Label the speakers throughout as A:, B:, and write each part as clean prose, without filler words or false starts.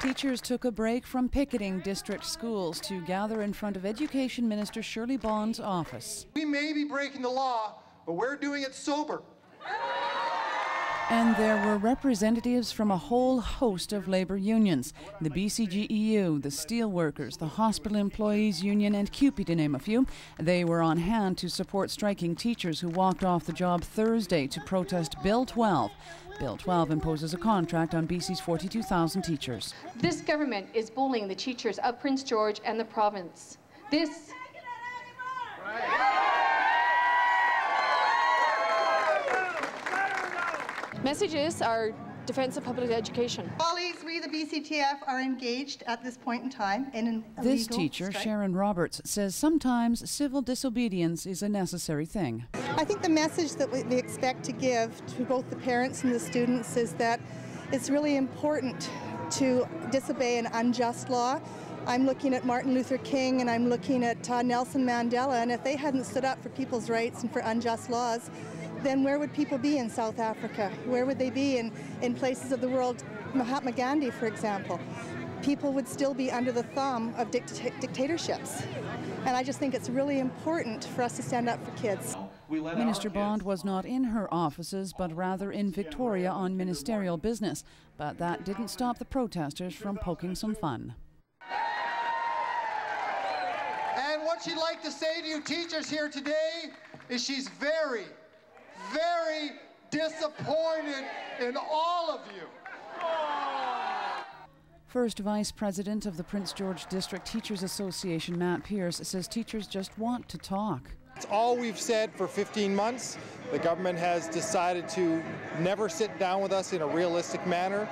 A: Teachers took a break from picketing district schools to gather in front of Education Minister Shirley Bond's office.
B: We may be breaking the law, but we're doing it sober.
A: And there were representatives from a whole host of labour unions, the BCGEU, the Steelworkers, the Hospital Employees Union and CUPE, to name a few. They were on hand to support striking teachers who walked off the job Thursday to protest Bill 12. Bill 12 imposes a contract on BC's 42,000 teachers.
C: This government is bullying the teachers of Prince George and the province. This messages are defense of public education.
D: Colleagues, we the BCTF are engaged at this point in time in an illegal
A: This teacher,
D: strike.
A: Sharon Roberts, says sometimes civil disobedience is a necessary thing.
D: I think the message that we expect to give to both the parents and the students is that it's really important to disobey an unjust law. I'm looking at Martin Luther King and I'm looking at Nelson Mandela, and if they hadn't stood up for people's rights and for unjust laws, then where would people be in South Africa? Where would they be in places of the world? Mahatma Gandhi, for example. People would still be under the thumb of dictatorships. And I just think it's really important for us to stand up for kids.
A: Minister Bond was not in her offices, but rather in Victoria on ministerial business. But that didn't stop the protesters from poking some fun.
B: And what she'd like to say to you teachers here today is she's very disappointed in all of you.
A: First Vice President of the Prince George District Teachers Association, Matt Pierce, says teachers just want to talk.
E: It's all we've said for 15 months. The government has decided to never sit down with us in a realistic manner,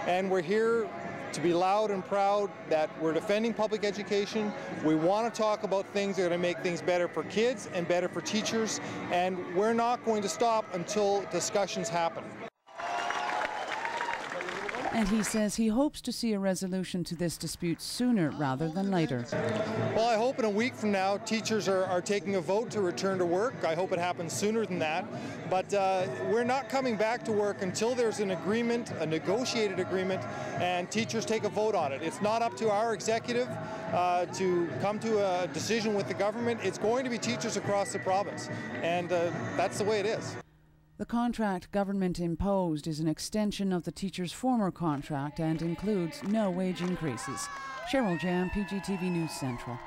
E: and we're here to be loud and proud that we're defending public education. We want to talk about things that are going to make things better for kids and better for teachers, and we're not going to stop until discussions happen.
A: And he says he hopes to see a resolution to this dispute sooner rather than later.
E: Well, I hope in a week from now teachers are taking a vote to return to work. I hope it happens sooner than that. But we're not coming back to work until there's an agreement, a negotiated agreement, and teachers take a vote on it. It's not up to our executive to come to a decision with the government. It's going to be teachers across the province, and that's the way it is.
A: The contract government imposed is an extension of the teachers' former contract and includes no wage increases. Cheryl Jam, PGTV News Central.